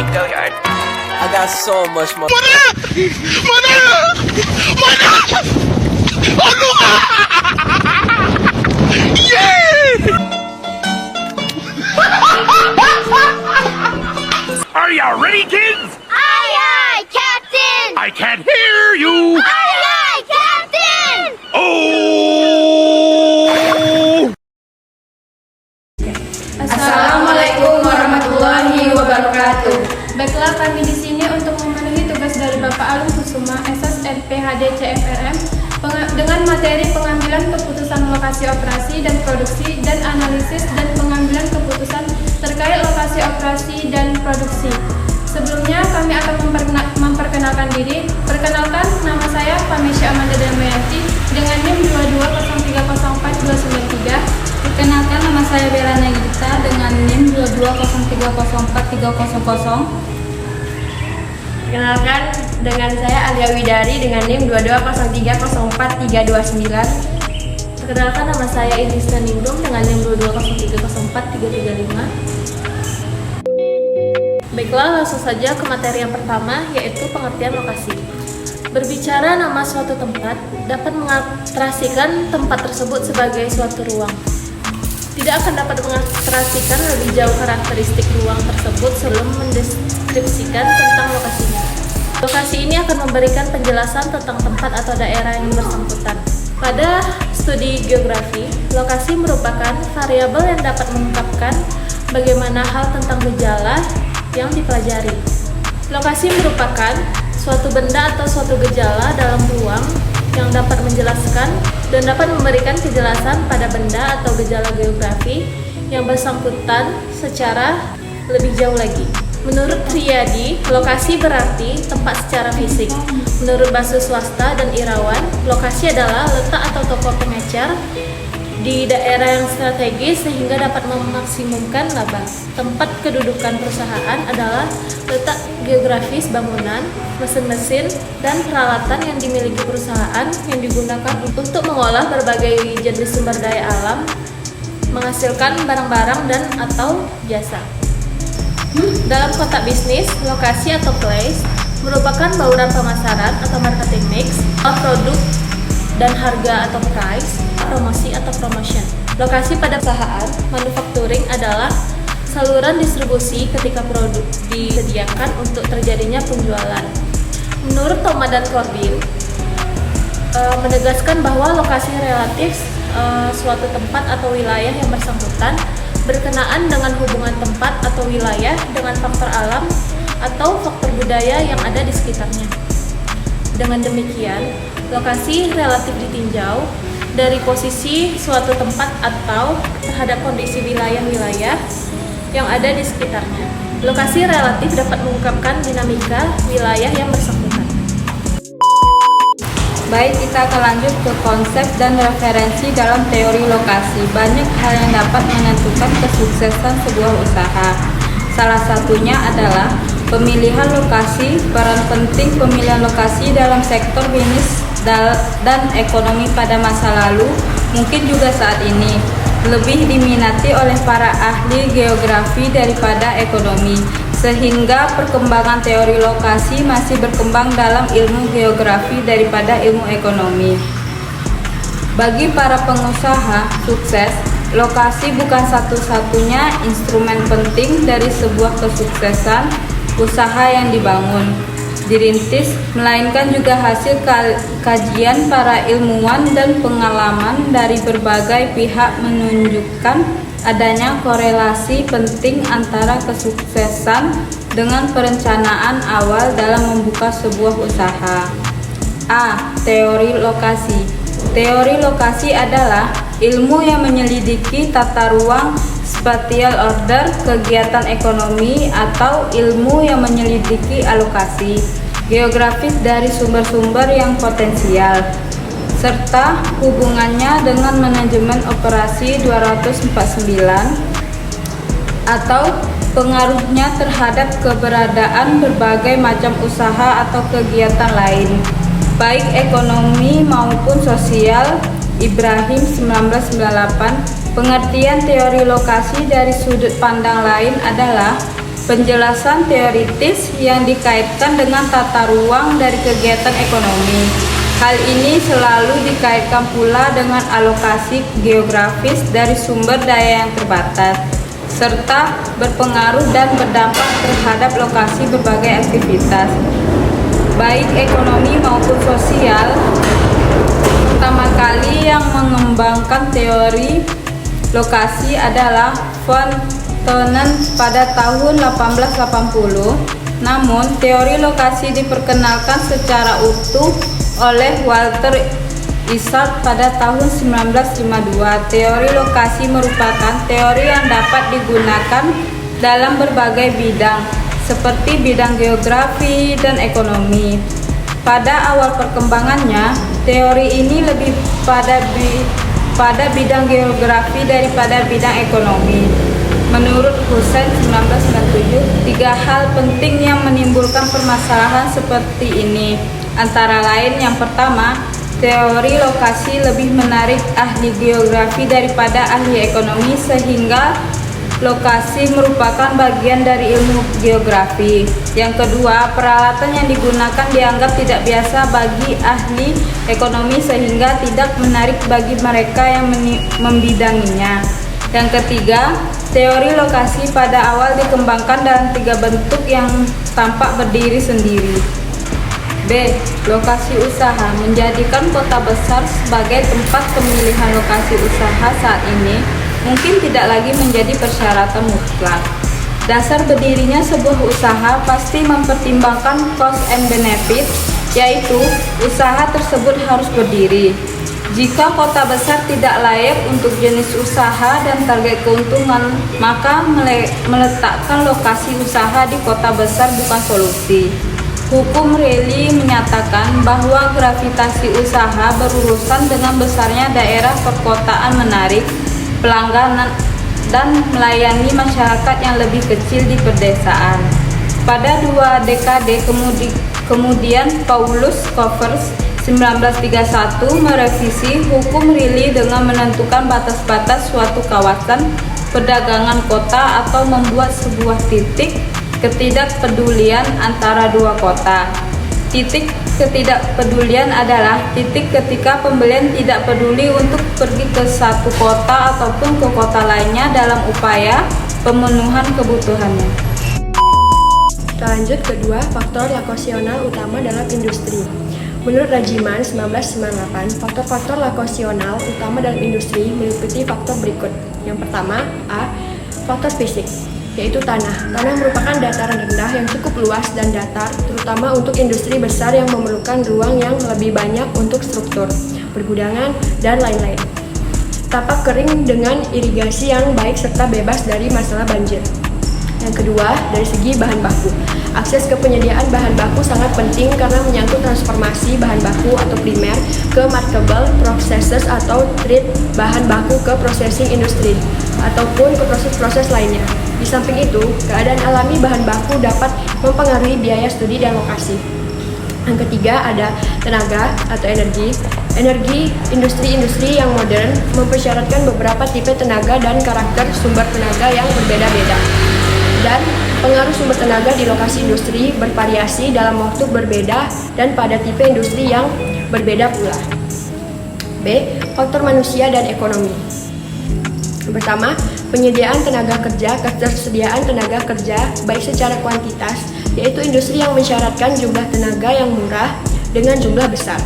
Go yard. I got so much money. Are you ready, kids? Aye, aye, Captain! I can't hear you. Aye, aye, Captain! Oh! Assalamualaikum warahmatullahi wabarakatuh. Baiklah, kami di sini untuk memenuhi tugas dari Bapak Alun Kusuma, SS NPHD CFRM, dengan materi pengambilan keputusan lokasi operasi dan produksi dan analisis dan pengambilan keputusan terkait lokasi operasi dan produksi. Sebelumnya kami akan memperkenalkan diri. Perkenalkan, nama saya Pamesya Amanda Damayanti dengan NIM 220304293. Perkenalkan, nama saya Bella Nagita dengan NIM 220304300. Perkenalkan, dengan saya Alia Widari dengan NIM 220304329. Perkenalkan, nama saya Inisna Ningrum dengan NIM 220304335. Baiklah, langsung saja ke materi yang pertama, yaitu pengertian lokasi. Berbicara nama suatu tempat dapat mengartikan tempat tersebut sebagai suatu ruang. Tidak akan dapat mengartikan lebih jauh karakteristik ruang tersebut sebelum mendeskripsikan tentang lokasinya. Lokasi ini akan memberikan penjelasan tentang tempat atau daerah yang bersangkutan. Pada studi geografi, lokasi merupakan variabel yang dapat mengungkapkan bagaimana hal tentang gejala yang dipelajari. Lokasi merupakan suatu benda atau suatu gejala dalam ruang yang dapat menjelaskan dan dapat memberikan kejelasan pada benda atau gejala geografi yang bersangkutan secara lebih jauh lagi. Menurut Riyadi, lokasi berarti tempat secara fisik. Menurut Basu Swasta dan Irawan, lokasi adalah letak atau toko pengecer di daerah yang strategis sehingga dapat memaksimumkan laba. Tempat kedudukan perusahaan adalah letak geografis bangunan, mesin-mesin, dan peralatan yang dimiliki perusahaan yang digunakan untuk mengolah berbagai jenis sumber daya alam, menghasilkan barang-barang dan atau jasa. Dalam konteks bisnis, lokasi atau place merupakan bauran pemasaran atau marketing mix, produk dan harga atau price, promosi atau promotion. Lokasi pada perusahaan manufacturing adalah saluran distribusi ketika produk disediakan untuk terjadinya penjualan. Menurut Thoma dan Corbin, menegaskan bahwa lokasi relatif suatu tempat atau wilayah yang bersangkutan berkenaan dengan hubungan tempat atau wilayah dengan faktor alam atau faktor budaya yang ada di sekitarnya. Dengan demikian, lokasi relatif ditinjau dari posisi suatu tempat atau terhadap kondisi wilayah-wilayah yang ada di sekitarnya. Lokasi relatif dapat mengungkapkan dinamika wilayah yang bersangkutan. Baik, kita akan lanjut ke konsep dan referensi dalam teori lokasi. Banyak hal yang dapat menentukan kesuksesan sebuah usaha. Salah satunya adalah pemilihan lokasi. Peran penting pemilihan lokasi dalam sektor bisnis dan ekonomi pada masa lalu, mungkin juga saat ini, lebih diminati oleh para ahli geografi daripada ekonomi, sehingga perkembangan teori lokasi masih berkembang dalam ilmu geografi daripada ilmu ekonomi. Bagi para pengusaha sukses, lokasi bukan satu-satunya instrumen penting dari sebuah kesuksesan usaha yang dibangun, dirintis, melainkan juga hasil kajian para ilmuwan dan pengalaman dari berbagai pihak menunjukkan adanya korelasi penting antara kesuksesan dengan perencanaan awal dalam membuka sebuah usaha. A. Teori lokasi. Teori lokasi adalah ilmu yang menyelidiki tata ruang, spatial order, kegiatan ekonomi, atau ilmu yang menyelidiki alokasi geografis dari sumber-sumber yang potensial, serta hubungannya dengan manajemen operasi 249 atau pengaruhnya terhadap keberadaan berbagai macam usaha atau kegiatan lain, baik ekonomi maupun sosial. Ibrahim 1998. Pengertian teori lokasi dari sudut pandang lain adalah penjelasan teoritis yang dikaitkan dengan tata ruang dari kegiatan ekonomi. Hal ini selalu dikaitkan pula dengan alokasi geografis dari sumber daya yang terbatas, serta berpengaruh dan berdampak terhadap lokasi berbagai aktivitas, baik ekonomi maupun sosial. Pertama kali yang mengembangkan teori lokasi adalah von Thonen pada tahun 1880. Namun, teori lokasi diperkenalkan secara utuh oleh Walter Isaac pada tahun 1952. Teori lokasi merupakan teori yang dapat digunakan dalam berbagai bidang, seperti bidang geografi dan ekonomi. Pada awal perkembangannya, teori ini lebih pada bidang geografi daripada bidang ekonomi. Menurut Hussein 1997, 3 hal penting yang menimbulkan permasalahan seperti ini. Antara lain, yang pertama, teori lokasi lebih menarik ahli geografi daripada ahli ekonomi, sehingga lokasi merupakan bagian dari ilmu geografi. Yang kedua, peralatan yang digunakan dianggap tidak biasa bagi ahli ekonomi, sehingga tidak menarik bagi mereka yang membidanginya. Yang ketiga, teori lokasi pada awal dikembangkan dalam 3 bentuk yang tampak berdiri sendiri. B. Lokasi usaha. Menjadikan kota besar sebagai tempat pemilihan lokasi usaha saat ini mungkin tidak lagi menjadi persyaratan mutlak. Dasar berdirinya sebuah usaha pasti mempertimbangkan cost and benefit, yaitu usaha tersebut harus berdiri. Jika kota besar tidak layak untuk jenis usaha dan target keuntungan, maka meletakkan lokasi usaha di kota besar bukan solusi. Hukum Reilly menyatakan bahwa gravitasi usaha berurusan dengan besarnya daerah perkotaan menarik pelanggan dan melayani masyarakat yang lebih kecil di pedesaan. Pada 2 dekade kemudian Paulus Covers 1931 merevisi hukum Reilly dengan menentukan batas-batas suatu kawasan perdagangan kota atau membuat sebuah titik ketidakpedulian antara 2 kota. Titik ketidakpedulian adalah titik ketika pembelian tidak peduli untuk pergi ke satu kota ataupun ke kota lainnya dalam upaya pemenuhan kebutuhannya. Kita lanjut kedua, faktor lokasional utama dalam industri. Menurut Rajiman 1998, faktor-faktor lokasional utama dalam industri meliputi faktor berikut. Yang pertama, A. Faktor fisik, yaitu tanah. Tanah merupakan dataran rendah yang cukup luas dan datar, terutama untuk industri besar yang memerlukan ruang yang lebih banyak untuk struktur, pergudangan, dan lain-lain. Tapak kering dengan irigasi yang baik serta bebas dari masalah banjir. Yang kedua, dari segi bahan baku. Akses ke penyediaan bahan baku sangat penting karena menyangkut transformasi bahan baku atau primer ke marketable processes atau treat bahan baku ke processing industri ataupun ke proses-proses lainnya. Di samping itu, keadaan alami bahan baku dapat mempengaruhi biaya studi dan lokasi. Yang ketiga ada tenaga atau energi. Energi industri-industri yang modern mempersyaratkan beberapa tipe tenaga dan karakter sumber tenaga yang berbeda-beda. Dan pengaruh sumber tenaga di lokasi industri bervariasi dalam waktu berbeda dan pada tipe industri yang berbeda pula. B. Faktor manusia dan ekonomi. Pertama, penyediaan tenaga kerja. Ketersediaan tenaga kerja baik secara kuantitas, yaitu industri yang mensyaratkan jumlah tenaga yang murah dengan jumlah besar.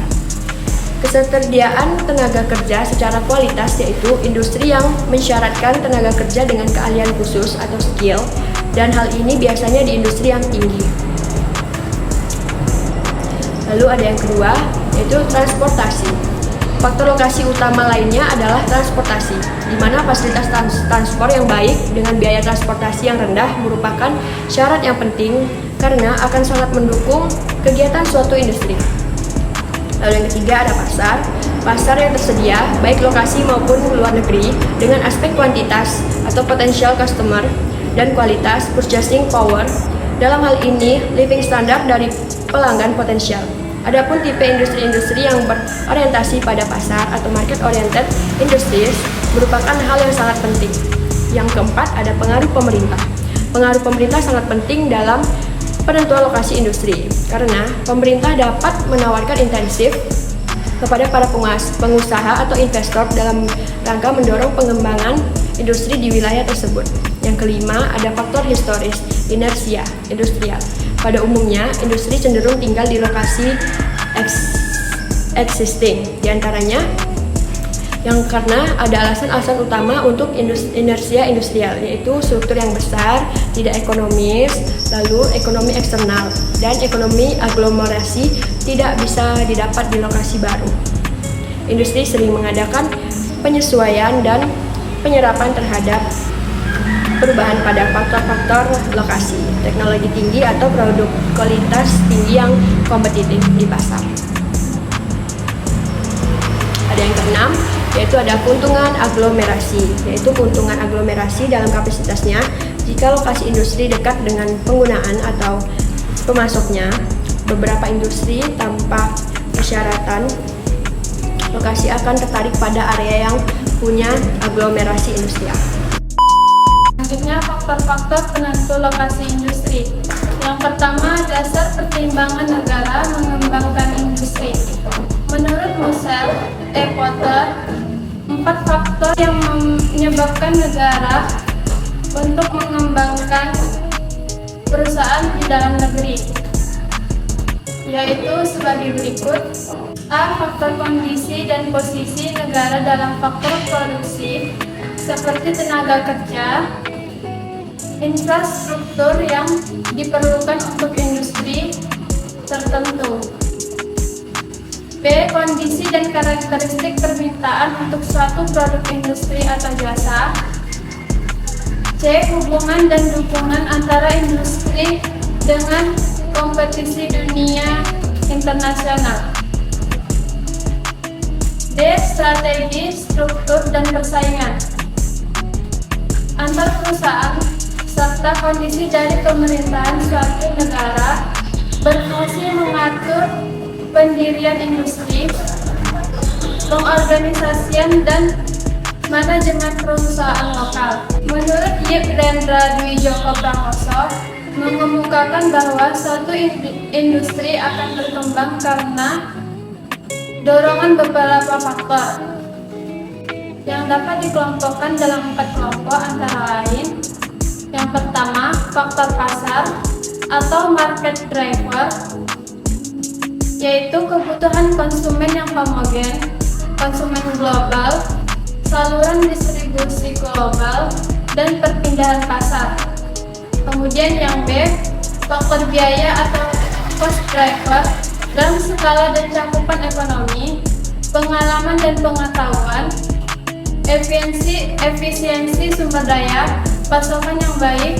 Ketersediaan tenaga kerja secara kualitas, yaitu industri yang mensyaratkan tenaga kerja dengan keahlian khusus atau skill, dan hal ini biasanya di industri yang tinggi. Lalu ada yang kedua, yaitu transportasi. Faktor lokasi utama lainnya adalah transportasi, di mana fasilitas transport yang baik dengan biaya transportasi yang rendah merupakan syarat yang penting karena akan sangat mendukung kegiatan suatu industri. Lalu yang ketiga ada pasar. Pasar yang tersedia, baik lokasi maupun luar negeri, dengan aspek kuantitas atau potential customer dan kualitas purchasing power. Dalam hal ini, living standard dari pelanggan potensial. Adapun tipe industri-industri yang berorientasi pada pasar atau market oriented industries merupakan hal yang sangat penting. Yang keempat ada pengaruh pemerintah. Pengaruh pemerintah sangat penting dalam penentuan lokasi industri, karena pemerintah dapat menawarkan insentif kepada para pengusaha atau investor dalam rangka mendorong pengembangan industri di wilayah tersebut. Yang kelima, ada faktor historis, inersia industrial. Pada umumnya, industri cenderung tinggal di lokasi existing, diantaranya yang karena ada alasan-alasan utama untuk inersia industrial, yaitu struktur yang besar, tidak ekonomis, lalu ekonomi eksternal, dan ekonomi aglomerasi tidak bisa didapat di lokasi baru. Industri sering mengadakan penyesuaian dan penyerapan terhadap perubahan pada faktor-faktor lokasi, teknologi tinggi atau produk kualitas tinggi yang kompetitif di pasar. Ada yang keenam, yaitu ada keuntungan aglomerasi, yaitu keuntungan aglomerasi dalam kapasitasnya. Jika lokasi industri dekat dengan penggunaan atau pemasoknya, beberapa industri tanpa persyaratan lokasi akan tertarik pada area yang punya aglomerasi industrial. Selanjutnya, faktor-faktor penentu lokasi industri. Yang pertama, dasar pertimbangan negara mengembangkan industri. Menurut Musel, Potter, 4 faktor yang menyebabkan negara untuk mengembangkan perusahaan di dalam negeri, yaitu sebagai berikut. A. Faktor kondisi dan posisi negara dalam faktor produksi, seperti tenaga kerja, infrastruktur yang diperlukan untuk industri tertentu. B. Kondisi dan karakteristik permintaan untuk suatu produk industri atau jasa. C. Hubungan dan dukungan antara industri dengan kompetisi dunia internasional. D. Strategi, struktur, dan persaingan antar perusahaan serta kondisi dari pemerintahan suatu negara berfungsi mengatur pendirian industri, pengorganisasian, dan manajemen perusahaan lokal. Menurut Yipendra Dwi Joko Prakoso, mengemukakan bahwa suatu industri akan berkembang karena dorongan beberapa faktor yang dapat dikelompokkan dalam 4 kelompok, antara lain: yang pertama, faktor pasar atau market driver, yaitu kebutuhan konsumen yang homogen, konsumen global, saluran distribusi global, dan perpindahan pasar. Kemudian yang B, faktor biaya atau cost driver, dalam skala dan cakupan ekonomi, pengalaman dan pengetahuan, efisiensi sumber daya, pasokan yang baik,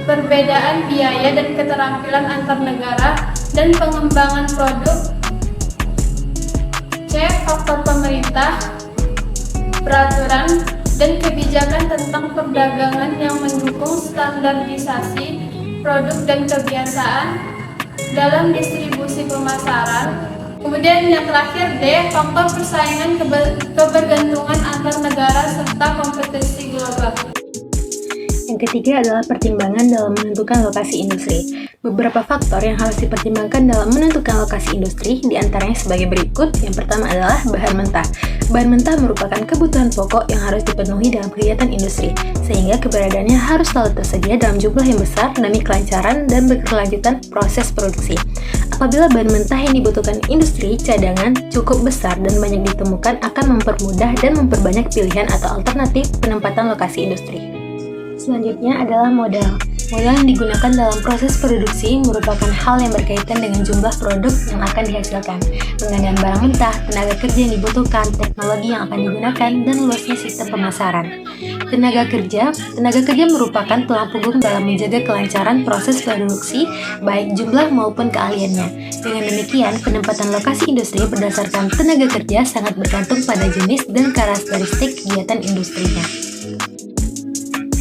perbedaan biaya dan keterampilan antar negara, dan pengembangan produk. C. Faktor pemerintah, peraturan, dan kebijakan tentang perdagangan yang mendukung standarisasi produk dan kebiasaan dalam distribusi pemasaran. Kemudian yang terakhir D. Faktor persaingan, kebergantungan antar negara, serta kompetisi global. Yang ketiga adalah pertimbangan dalam menentukan lokasi industri. Beberapa faktor yang harus dipertimbangkan dalam menentukan lokasi industri diantaranya sebagai berikut. Yang pertama adalah bahan mentah. Bahan mentah merupakan kebutuhan pokok yang harus dipenuhi dalam kegiatan industri, sehingga keberadaannya harus selalu tersedia dalam jumlah yang besar demi kelancaran dan berkelanjutan proses produksi. Apabila bahan mentah yang dibutuhkan industri cadangan cukup besar dan banyak ditemukan, akan mempermudah dan memperbanyak pilihan atau alternatif penempatan lokasi industri. Selanjutnya adalah modal. Modal yang digunakan dalam proses produksi merupakan hal yang berkaitan dengan jumlah produk yang akan dihasilkan, pengadaan barang mentah, tenaga kerja yang dibutuhkan, teknologi yang akan digunakan, dan luasnya sistem pemasaran. Tenaga kerja merupakan tulang punggung dalam menjaga kelancaran proses produksi, baik jumlah maupun keahliannya. Dengan demikian, penempatan lokasi industri berdasarkan tenaga kerja sangat bergantung pada jenis dan karakteristik kegiatan industrinya.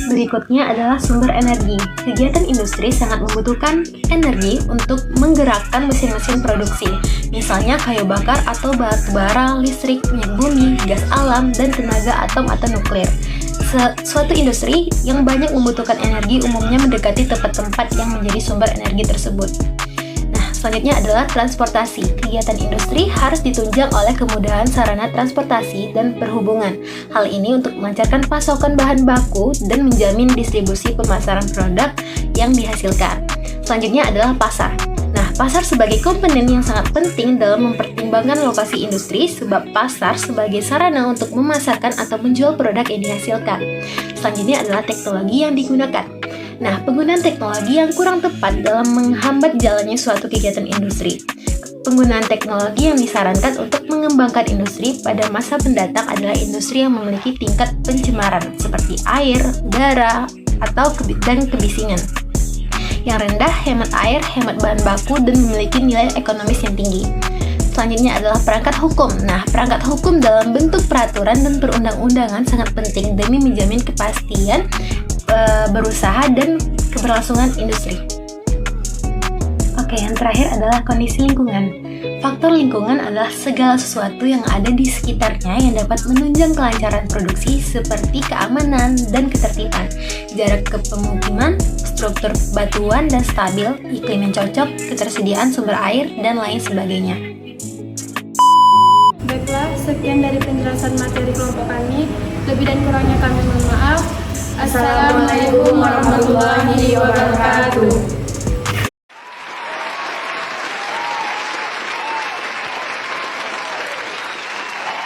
Berikutnya adalah sumber energi. Kegiatan industri sangat membutuhkan energi untuk menggerakkan mesin-mesin produksi, misalnya kayu bakar atau batu bara, listrik, minyak bumi, gas alam, dan tenaga atom atau nuklir. Suatu industri yang banyak membutuhkan energi umumnya mendekati tempat-tempat yang menjadi sumber energi tersebut. Nah, selanjutnya adalah transportasi. Kegiatan industri harus ditunjang oleh kemudahan sarana transportasi dan perhubungan. Hal ini untuk melancarkan pasokan bahan baku dan menjamin distribusi pemasaran produk yang dihasilkan. Selanjutnya adalah pasar. Nah, pasar sebagai komponen yang sangat penting dalam mempertimbangkan lokasi industri sebab pasar sebagai sarana untuk memasarkan atau menjual produk yang dihasilkan. Selanjutnya adalah teknologi yang digunakan. Nah, penggunaan teknologi yang kurang tepat dalam menghambat jalannya suatu kegiatan industri. Penggunaan teknologi yang disarankan untuk mengembangkan industri pada masa mendatang adalah industri yang memiliki tingkat pencemaran seperti air, udara, atau kebisingan. Yang rendah, hemat air, hemat bahan baku, dan memiliki nilai ekonomis yang tinggi. Selanjutnya adalah perangkat hukum. Nah, perangkat hukum dalam bentuk peraturan dan perundang-undangan sangat penting demi menjamin kepastian berusaha dan keberlangsungan industri. Oke, yang terakhir adalah kondisi lingkungan. Faktor lingkungan adalah segala sesuatu yang ada di sekitarnya yang dapat menunjang kelancaran produksi seperti keamanan dan ketertiban, jarak ke pemukiman, struktur batuan dan stabil, iklim yang cocok, ketersediaan sumber air, dan lain sebagainya. Baiklah, sekian dari penjelasan materi kelompok kami. Lebih dan kurangnya kami mohon maaf. Assalamualaikum warahmatullahi wabarakatuh.